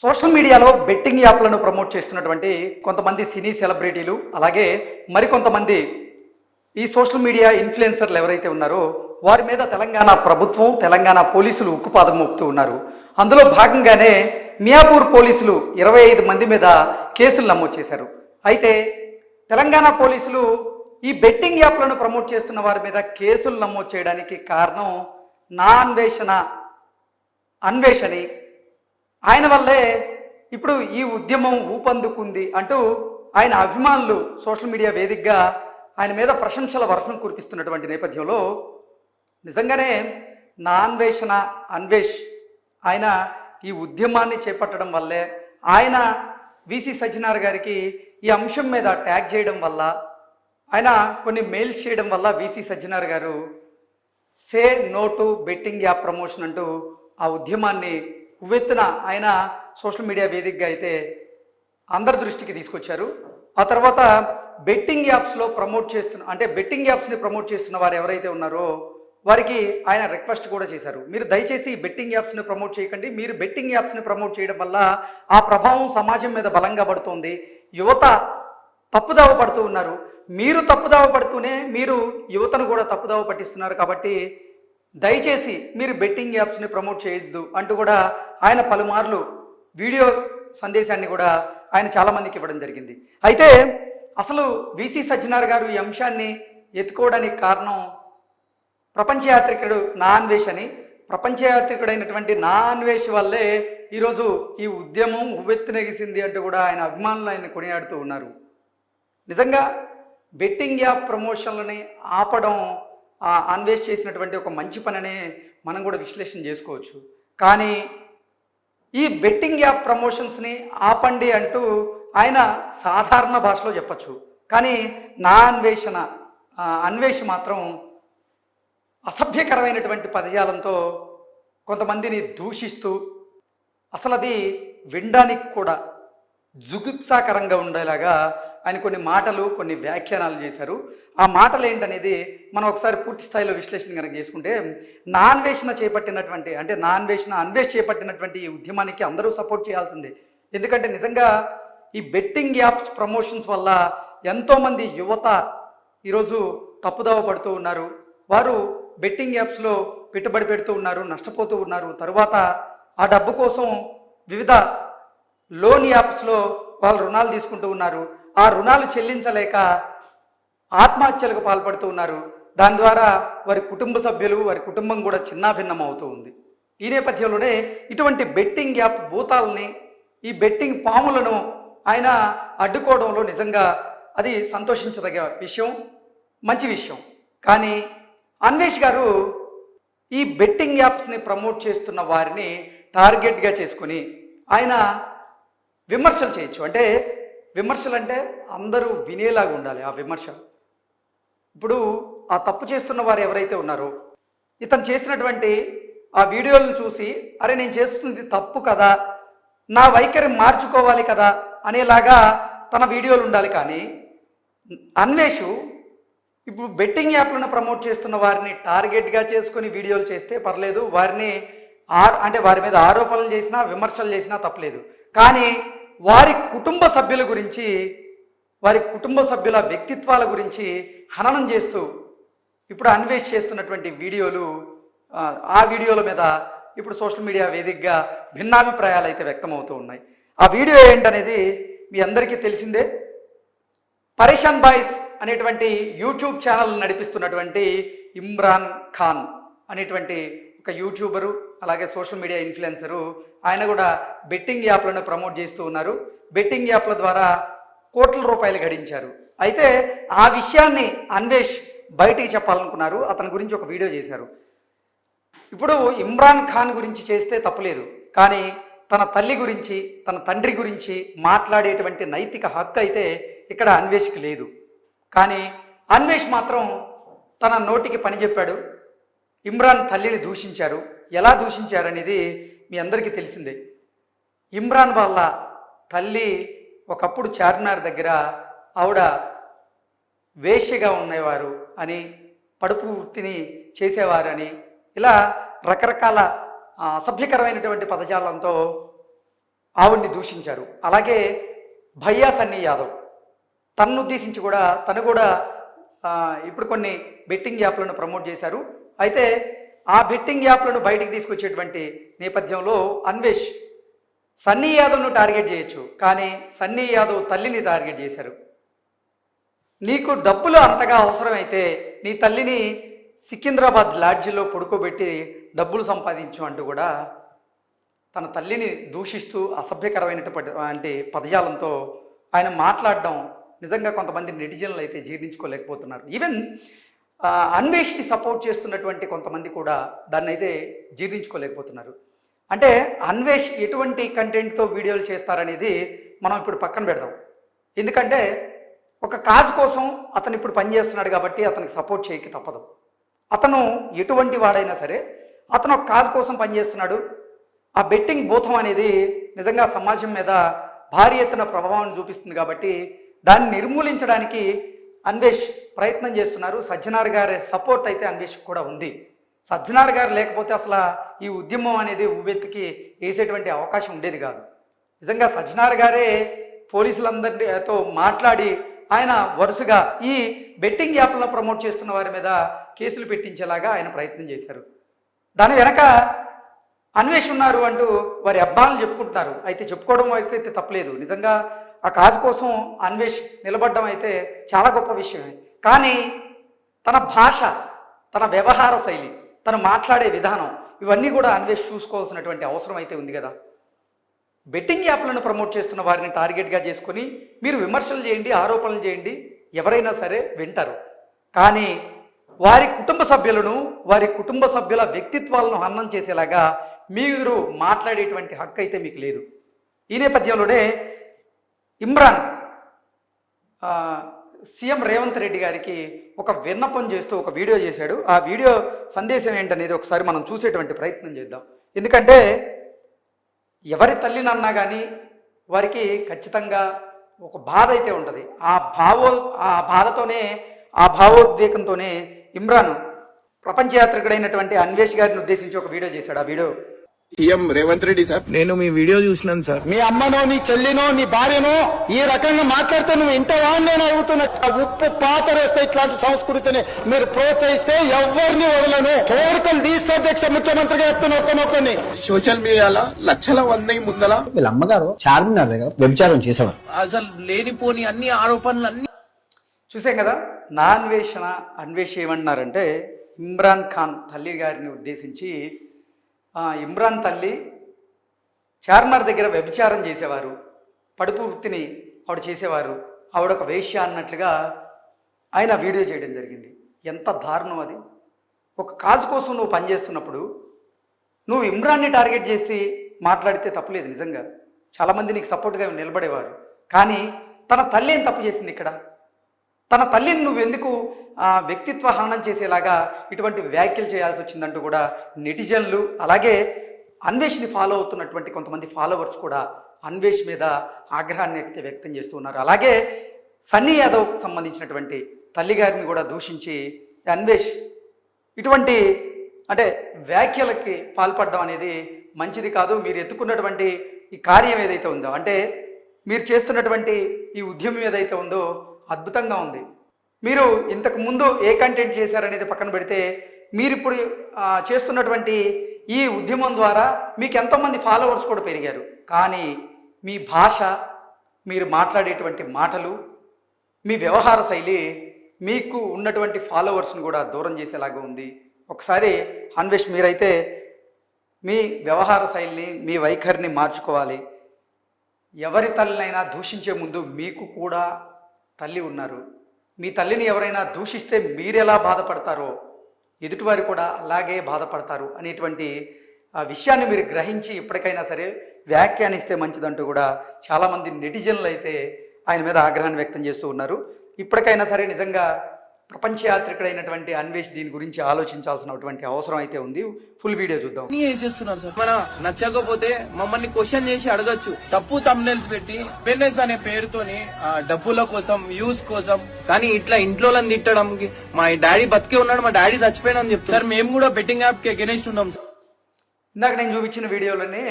Social మీడియాలో betting యాప్లను promote చేస్తున్నటువంటి కొంతమంది సినీ సెలబ్రిటీలు అలాగే మరికొంతమంది ఈ సోషల్ మీడియా ఇన్ఫ్లుయెన్సర్లు ఎవరైతే ఉన్నారో వారి మీద తెలంగాణ ప్రభుత్వం తెలంగాణ పోలీసులు ఉక్కుపాదం మోపుతూ ఉన్నారు. అందులో భాగంగానే మియాపూర్ పోలీసులు 25 మంది మీద కేసులు నమోదు చేశారు. అయితే తెలంగాణ పోలీసులు ఈ బెట్టింగ్ యాప్లను ప్రమోట్ చేస్తున్న వారి మీద కేసులు నమోదు చేయడానికి కారణం నా అన్వేషణి ఆయన వల్లే ఇప్పుడు ఈ ఉద్యమం ఊపందుకుంది అంటూ ఆయన అభిమానులు సోషల్ మీడియా వేదికగా ఆయన మీద ప్రశంసల వర్షం కురిపిస్తున్నటువంటి నేపథ్యంలో నిజంగానే నా అన్వేష్ ఆయన ఈ ఉద్యమాన్ని చేపట్టడం వల్లే ఆయన విసి సజ్జనార్ గారికి ఈ అంశం మీద ట్యాగ్ చేయడం వల్ల ఆయన కొన్ని మెయిల్స్ చేయడం వల్ల విసి సజ్జనార్ గారు say no to betting app promotion అంటూ ఆ ఉద్యమాన్ని ఉవ్వెత్తున ఆయన సోషల్ మీడియా వేదికగా అయితే అందరి దృష్టికి తీసుకొచ్చారు. ఆ తర్వాత బెట్టింగ్ యాప్స్లో బెట్టింగ్ యాప్స్ని ప్రమోట్ చేస్తున్న వారు ఎవరైతే ఉన్నారో వారికి ఆయన రిక్వెస్ట్ కూడా చేశారు. మీరు దయచేసి బెట్టింగ్ యాప్స్ని ప్రమోట్ చేయకండి. మీరు బెట్టింగ్ యాప్స్ని ప్రమోట్ చేయడం వల్ల ఆ ప్రభావం సమాజం మీద బలంగా పడుతోంది. యువత తప్పుదావ పడుతూ ఉన్నారు. మీరు తప్పుదావ పడుతూనే మీరు యువతను కూడా తప్పుదావ పట్టిస్తున్నారు. కాబట్టి దయచేసి మీరు బెట్టింగ్ యాప్స్ని ప్రమోట్ చేయొద్దు అంటూ కూడా ఆయన పలుమార్లు వీడియో సందేశాన్ని కూడా ఆయన చాలామందికి ఇవ్వడం జరిగింది. అయితే అసలు విసి సజ్జనార్ గారు ఈ అంశాన్ని ఎత్తుకోవడానికి కారణం ప్రపంచయాత్రికుడు నా ప్రపంచయాత్రికుడైనటువంటి నా అన్వేష్ వల్లే ఈరోజు ఈ ఉద్యమం ఉవ్వెత్తునెగిసింది అంటూ కూడా ఆయన అభిమానులు ఆయన కొనియాడుతూ ఉన్నారు. నిజంగా బెట్టింగ్ యాప్ ప్రమోషన్లని ఆపడం అన్వేష్ చేసినటువంటి ఒక మంచి పననే మనం కూడా విశ్లేషణ చేసుకోవచ్చు. కానీ ఈ బెట్టింగ్ యాప్ ప్రమోషన్స్ని ఆపండి అంటూ ఆయన సాధారణ భాషలో చెప్పచ్చు. కానీ నా అన్వేష్ మాత్రం అసభ్యకరమైనటువంటి పదజాలంతో కొంతమందిని దూషిస్తూ అసలు అది వినడానికి కూడా జుగుప్సాకరంగా ఉండేలాగా ఆయన కొన్ని మాటలు కొన్ని వ్యాఖ్యానాలు చేశారు. ఆ మాటలు ఏంటనేది మనం ఒకసారి పూర్తి స్థాయిలో విశ్లేషణ కనుక చేసుకుంటే అన్వేష్ చేపట్టినటువంటి ఈ ఉద్యమానికి అందరూ సపోర్ట్ చేయాల్సిందే. ఎందుకంటే నిజంగా ఈ బెట్టింగ్ యాప్స్ ప్రమోషన్స్ వల్ల ఎంతోమంది యువత ఈరోజు తప్పుదోవ పడుతూ ఉన్నారు. వారు బెట్టింగ్ యాప్స్లో పెట్టుబడి పెడుతూ ఉన్నారు, నష్టపోతూ ఉన్నారు. తరువాత ఆ డబ్బు కోసం వివిధ లోన్ యాప్స్లో వాళ్ళు రుణాలు తీసుకుంటూ ఉన్నారు. ఆ రుణాలు చెల్లించలేక ఆత్మహత్యలకు పాల్పడుతూ ఉన్నారు. దాని ద్వారా వారి కుటుంబం కూడా చిన్నాభిన్నం అవుతూ ఉంది. ఈ నేపథ్యంలోనే ఇటువంటి బెట్టింగ్ యాప్ భూతాలని ఈ బెట్టింగ్ పాములను ఆయన అడ్డుకోవడంలో నిజంగా అది సంతోషించదగ్గ విషయం, మంచి విషయం. కానీ అన్వేష్ గారు ఈ బెట్టింగ్ యాప్స్ని ప్రమోట్ చేస్తున్న వారిని టార్గెట్గా చేసుకొని ఆయన విమర్శలు చేయొచ్చు. అంటే విమర్శలు అంటే అందరూ వినేలాగా ఉండాలి ఆ విమర్శ. ఇప్పుడు ఆ తప్పు చేస్తున్న వారు ఎవరైతే ఉన్నారో ఇతను చేసినటువంటి ఆ వీడియోలను చూసి అరే నేను చేస్తుంది తప్పు కదా, నా వైఖరి మార్చుకోవాలి కదా అనేలాగా తన వీడియోలు ఉండాలి. కానీ అన్వేష్ ఇప్పుడు బెట్టింగ్ యాప్లను ప్రమోట్ చేస్తున్న వారిని టార్గెట్గా చేసుకొని వీడియోలు చేస్తే పర్లేదు, వారి మీద ఆరోపణలు చేసినా విమర్శలు చేసినా తప్పలేదు. కానీ వారి కుటుంబ సభ్యుల వ్యక్తిత్వాల గురించి హననం చేస్తూ ఇప్పుడు అన్వేష్ చేస్తున్నటువంటి వీడియోలు ఆ వీడియోల మీద ఇప్పుడు సోషల్ మీడియా వేదికగా భిన్నాభిప్రాయాలు అయితే వ్యక్తమవుతూ ఉన్నాయి. ఆ వీడియో ఏంటనేది మీ అందరికీ తెలిసిందే. పరేషాన్ బాయ్స్ అనేటువంటి యూట్యూబ్ ఛానల్ నడిపిస్తున్నటువంటి ఇమ్రాన్ ఖాన్ అనేటువంటి ఒక యూట్యూబరు అలాగే సోషల్ మీడియా ఇన్ఫ్లుయెన్సరు ఆయన కూడా బెట్టింగ్ యాప్లను ప్రమోట్ చేస్తూ ఉన్నారు. బెట్టింగ్ యాప్ల ద్వారా కోట్ల రూపాయలు గడించారు. అయితే ఆ విషయాన్ని అన్వేష్ బయటికి చెప్పాలనుకున్నారు. అతని గురించి ఒక వీడియో చేశారు. ఇప్పుడు ఇమ్రాన్ ఖాన్ గురించి చేస్తే తప్పలేదు, కానీ తన తల్లి గురించి తన తండ్రి గురించి మాట్లాడేటువంటి నైతిక హక్కు అయితే ఇక్కడ అన్వేష్కి లేదు. కానీ అన్వేష్ మాత్రం తన నోటికి పని చెప్పాడు. ఇమ్రాన్ తల్లిని దూషించారు. ఎలా దూషించారనేది మీ అందరికీ తెలిసిందే. ఇమ్రాన్ వాళ్ళ తల్లి ఒకప్పుడు చార్మినార్ దగ్గర ఆవిడ వేశ్యగా ఉండేవారు అని, పడుపు వృత్తిని చేసేవారని, ఇలా రకరకాల అసభ్యకరమైనటువంటి పదజాలంతో ఆవిడ్ని దూషించారు. అలాగే భయ్యా సన్నీ యాదవ్ తనను ఉద్దేశించి కూడా తను కూడా ఇప్పుడు కొన్ని బెట్టింగ్ యాప్లను ప్రమోట్ చేశారు. అయితే ఆ బెట్టింగ్ యాప్లను బయటికి తీసుకొచ్చేటువంటి నేపథ్యంలో అన్వేష్ సన్నీ యాదవ్ను టార్గెట్ చేయొచ్చు, కానీ సన్నీ యాదవ్ తల్లిని టార్గెట్ చేశారు. నీకు డబ్బులు అంతగా అవసరమైతే నీ తల్లిని సికింద్రాబాద్ లాడ్జిలో పడుకోబెట్టి డబ్బులు సంపాదించు అంటూ కూడా తన తల్లిని దూషిస్తూ అసభ్యకరమైనటువంటి పదజాలంతో ఆయన మాట్లాడడం నిజంగా కొంతమంది నెటిజన్లు అయితే జీర్ణించుకోలేకపోతున్నారు. ఈవెన్ అన్వేష్ని సపోర్ట్ చేస్తున్నటువంటి కొంతమంది కూడా దాన్ని అయితే జీర్ణించుకోలేకపోతున్నారు. అంటే అన్వేష్ ఎటువంటి కంటెంట్తో వీడియోలు చేస్తారనేది మనం ఇప్పుడు పక్కన పెడదాం. ఎందుకంటే ఒక కాజ్ కోసం అతను ఇప్పుడు పనిచేస్తున్నాడు కాబట్టి అతనికి సపోర్ట్ చేయక తప్పదు. అతను ఎటువంటి వాడైనా సరే అతను ఒక కాజ్ కోసం పనిచేస్తున్నాడు. ఆ బెట్టింగ్ భూతం అనేది నిజంగా సమాజం మీద భారీ ఎత్తున ప్రభావాన్ని చూపిస్తుంది కాబట్టి దాన్ని నిర్మూలించడానికి అన్వేష్ ప్రయత్నం చేస్తున్నారు. సజ్జనార్ గారి సపోర్ట్ అయితే అన్వేష్ కూడా ఉంది. సజ్జనార్ గారు లేకపోతే అసలు ఈ ఉద్యమం అనేది ఉవ్వెత్తికి వేసేటువంటి అవకాశం ఉండేది కాదు. నిజంగా సజ్జనార్ గారే పోలీసులందరితో మాట్లాడి ఆయన వరుసగా ఈ బెట్టింగ్ యాప్లను ప్రమోట్ చేస్తున్న వారి మీద కేసులు పెట్టించేలాగా ఆయన ప్రయత్నం చేశారు. దాని వెనక అన్వేష్ ఉన్నారు అంటూ వారి అబ్బాయిలు చెప్పుకుంటున్నారు. అయితే చెప్పుకోవడం వరకు అయితే తప్పలేదు. నిజంగా ఆ కాజు కోసం అన్వేష్ నిలబడడం అయితే చాలా గొప్ప విషయమే. కానీ తన భాష, తన వ్యవహార శైలి, తను మాట్లాడే విధానం ఇవన్నీ కూడా అన్వేష్ చూసుకోవాల్సినటువంటి అవసరం అయితే ఉంది కదా. బెట్టింగ్ యాప్లను ప్రమోట్ చేస్తున్న వారిని టార్గెట్గా చేసుకొని మీరు విమర్శలు చేయండి, ఆరోపణలు చేయండి, ఎవరైనా సరే వింటారు. కానీ వారి కుటుంబ సభ్యులను, వారి కుటుంబ సభ్యుల వ్యక్తిత్వాలను హననం చేసేలాగా మీరు మాట్లాడేటువంటి హక్కు అయితే మీకు లేదు. ఈ నేపథ్యంలోనే ఇమ్రాన్ సీఎం రేవంత్ రెడ్డి గారికి ఒక విన్నపం చేస్తూ ఒక వీడియో చేశాడు. ఆ వీడియో సందేశం ఏంటనేది ఒకసారి మనం చూసేటువంటి ప్రయత్నం చేద్దాం. ఎందుకంటే ఎవరి తల్లిని అన్నా కానీ వారికి ఖచ్చితంగా ఒక బాధ అయితే ఉంటుంది. ఆ బాధతోనే, ఆ భావోద్వేగంతోనే ఇమ్రాన్ ప్రపంచయాత్రికుడైనటువంటి అన్వేష్ గారిని ఉద్దేశించి ఒక వీడియో చేశాడు. ఆ video CM Revanth Reddy sir, నేను మీ వీడియో చూసినాను సార్. మీ అమ్మనో, నీ చెల్లినో, నీ భార్యనో ఈ రకంగా మాట్లాడితే నువ్వు ఇంత వాడిని అడుగుతున్నా. ఉప్పు పాతరేస్తే ఇట్లాంటి సంస్కృతిని మీరు ప్రోత్సహిస్తే ఎవరిని వదలను, తోడుకలు తీస్తే అధ్యక్ష ముఖ్యమంత్రిగా చెప్తున్న ఒక్కనొక్కని. సోషల్ మీడియాలో లక్షల మంది ముందల వీళ్ళ అమ్మగారు చార్మినార్ దగ్గర వ్యభిచారం చేసేవారు. అసలు లేనిపోని అన్ని ఆరోపణలు అన్ని చూసాం కదా. నా అన్వేష్ ఏమంటున్నారంటే ఇమ్రాన్ ఖాన్ తల్లి గారిని ఉద్దేశించి ఇమ్రాన్ తల్లి చార్మినార్ దగ్గర వ్యభిచారం చేసేవారు, పడుపు వృత్తిని ఆవిడ చేసేవారు, ఆవిడ ఒక వేశ్య అన్నట్లుగా ఆయన వీడియో చేయడం జరిగింది. ఎంత దారుణం అది. ఒక కాజు కోసం నువ్వు పనిచేస్తున్నప్పుడు నువ్వు ఇమ్రాన్ని టార్గెట్ చేసి మాట్లాడితే తప్పులేదు. నిజంగా చాలామంది నీకు సపోర్ట్గా నిలబడేవారు. కానీ తన తల్లి ఏం తప్పు చేసింది ఇక్కడ? తన తల్లిని నువ్వు ఎందుకు వ్యక్తిత్వ హననం చేసేలాగా ఇటువంటి వ్యాఖ్యలు చేయాల్సి వచ్చిందంటూ కూడా నెటిజన్లు, అలాగే అన్వేష్ని ఫాలో అవుతున్నటువంటి కొంతమంది ఫాలోవర్స్ కూడా అన్వేష్ మీద ఆగ్రహాన్ని వ్యక్తం చేస్తూ ఉన్నారు. అలాగే సన్నీ యాదవ్కి సంబంధించినటువంటి తల్లిగారిని కూడా దూషించి అన్వేష్ ఇటువంటి అంటే వ్యాఖ్యలకి పాల్పడడం అనేది మంచిది కాదు. మీరు ఎత్తుకున్నటువంటి ఈ కార్యం ఏదైతే ఉందో, అంటే మీరు చేస్తున్నటువంటి ఈ ఉద్యమం ఏదైతే ఉందో అద్భుతంగా ఉంది. మీరు ఇంతకు ముందు ఏ కంటెంట్ చేశారనేది పక్కన పెడితే మీరు ఇప్పుడు చేస్తున్నటువంటి ఈ ఉద్యమం ద్వారా మీకు ఎంతోమంది ఫాలోవర్స్ కూడా పెరిగారు. కానీ మీ భాష, మీరు మాట్లాడేటువంటి మాటలు, మీ వ్యవహార శైలి మీకు ఉన్నటువంటి ఫాలోవర్స్ని కూడా దూరం చేసేలాగా ఉంది. ఒకసారి అన్వేష్ మీరైతే మీ వ్యవహార శైలిని, మీ వైఖరిని మార్చుకోవాలి. ఎవరి తల్లినైనా దూషించే ముందు మీకు కూడా తల్లి ఉన్నారు. మీ తల్లిని ఎవరైనా దూషిస్తే మీరెలా బాధపడతారో ఎదుటివారు కూడా అలాగే బాధపడతారు అనేటువంటి విషయాన్ని మీరు గ్రహించి ఇప్పటికైనా సరే వ్యాఖ్యానిస్తే మంచిదంటూ కూడా చాలామంది నెటిజన్లు అయితే ఆయన మీద ఆగ్రహాన్ని వ్యక్తం చేస్తూ ఉన్నారు. ఇప్పటికైనా సరే నిజంగా ప్రపంచయాత్రికుడైనటువంటి అన్వేష్ దీని గురించి ఆలోచించాల్సినటువంటి అవసరం అయితే ఉంది. ఫుల్ వీడియో చూద్దాం. చేసేస్తున్నారు సార్. మన నచ్చకపోతే మమ్మల్ని క్వశ్చన్ చేసి అడగచ్చు. తప్పు తమ్నెల్స్ పెట్టి పెన్నెస్ అనే పేరుతోని డబ్బుల కోసం, వ్యూస్ కోసం, కానీ ఇట్లా ఇంట్లో తిట్టడం, మా డాడీ బతికే ఉన్నాడు, మా డాడీ చచ్చిపోయినా అని చెప్తారు. మేము కూడా బెట్టింగ్ యాప్ కి అగెనిస్ట్ ఉన్నాం సార్. ఇందాక నేను చూపించిన వీడియోలోనే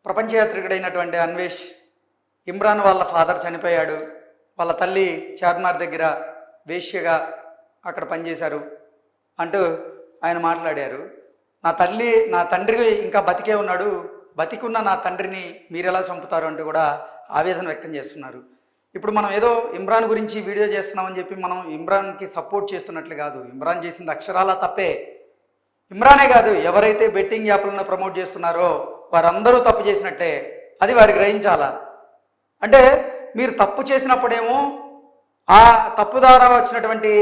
ప్రపంచ యాత్రికుడైనటువంటి అన్వేష్ ఇమ్రాన్ వాళ్ళ ఫాదర్ చనిపోయాడు, వాళ్ళ తల్లి చార్మినార్ దగ్గర వేశ్యగా అక్కడ పనిచేశారు అంటూ ఆయన మాట్లాడారు. నా తండ్రి ఇంకా బతికే ఉన్నాడు, బతికున్న నా తండ్రిని మీరెలా చంపుతారు అంటూ కూడా ఆవేదన వ్యక్తం చేస్తున్నారు. ఇప్పుడు మనం ఏదో ఇమ్రాన్ గురించి వీడియో చేస్తున్నామని చెప్పి మనం ఇమ్రాన్కి సపోర్ట్ చేస్తున్నట్లు కాదు. ఇమ్రాన్ చేసింది అక్షరాల తప్పే. ఇమ్రానే కాదు, ఎవరైతే బెట్టింగ్ యాప్లను ప్రమోట్ చేస్తున్నారో వారందరూ తప్పు చేసినట్టే. అది వారు గ్రహించాలా. అంటే మీరు తప్పు చేసినప్పుడేమో ఆ తప్పు ద్వారా వచ్చినటువంటి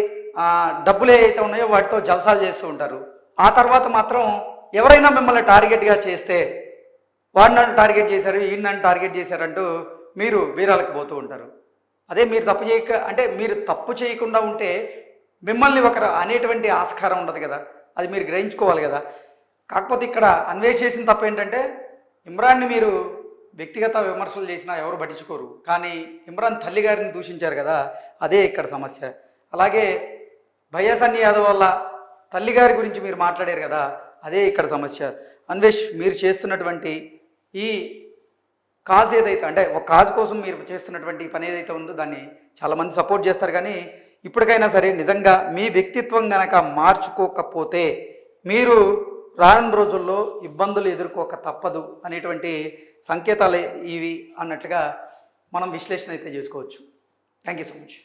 డబ్బులు ఏవైతే ఉన్నాయో వాటితో జల్సాలు చేస్తూ ఉంటారు. ఆ తర్వాత మాత్రం ఎవరైనా మిమ్మల్ని టార్గెట్గా చేస్తే వాడు నన్ను టార్గెట్ చేశారు, ఈయన నన్ను టార్గెట్ చేశారంటూ మీరు వీరాలకు పోతూ ఉంటారు. అదే మీరు తప్పు చేయకుండా ఉంటే మిమ్మల్ని ఒకరు అనేటువంటి ఆస్కారం ఉండదు కదా, అది మీరు గ్రహించుకోవాలి కదా. కాకపోతే ఇక్కడ అన్వేష్ చేసిన తప్పు ఏంటంటే ఇమ్రాన్ని మీరు వ్యక్తిగత విమర్శలు చేసినా ఎవరు పట్టించుకోరు, కానీ ఇమ్రాన్ తల్లి గారిని దూషించారు కదా, అదే ఇక్కడ సమస్య. అలాగే భయ్యా యాదవ్ వల్ల తల్లి గారి గురించి మీరు మాట్లాడారు కదా, అదే ఇక్కడ సమస్య. అన్వేష్ మీరు చేస్తున్నటువంటి ఈ కాజ్ ఏదైతే అంటే ఒక కాజ్ కోసం మీరు చేస్తున్నటువంటి పని ఏదైతే ఉందో దాన్ని చాలామంది సపోర్ట్ చేస్తారు, కానీ ఇప్పటికైనా సరే నిజంగా మీ వ్యక్తిత్వం కనుక మార్చుకోకపోతే మీరు రానున్న రోజుల్లో ఇబ్బందులు ఎదుర్కోక తప్పదు అనేటువంటి సంకేతాలు ఇవి అన్నట్లుగా మనం విశ్లేషణ అయితే చేసుకోవచ్చు. Thank you so much.